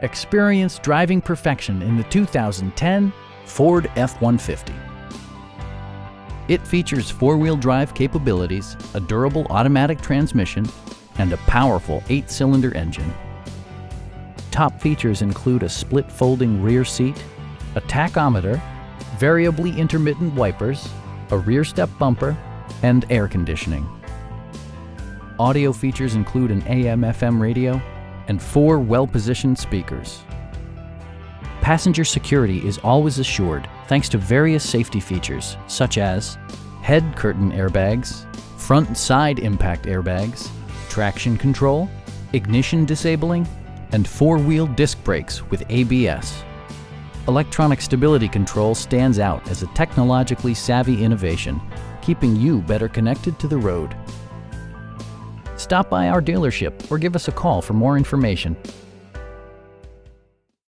Experience driving perfection in the 2010 Ford F-150. It features four-wheel drive capabilities, a durable automatic transmission, and a powerful 8-cylinder engine. Top features include a split folding rear seat, a tachometer, variably intermittent wipers, a rear step bumper, and air conditioning. Audio features include an AM/FM radio and 4 well-positioned speakers. Passenger security is always assured thanks to various safety features such as head curtain airbags, front and side impact airbags, traction control, ignition disabling, and 4-wheel disc brakes with ABS. Electronic stability control stands out as a technologically savvy innovation, keeping you better connected to the road. Stop by our dealership or give us a call for more information.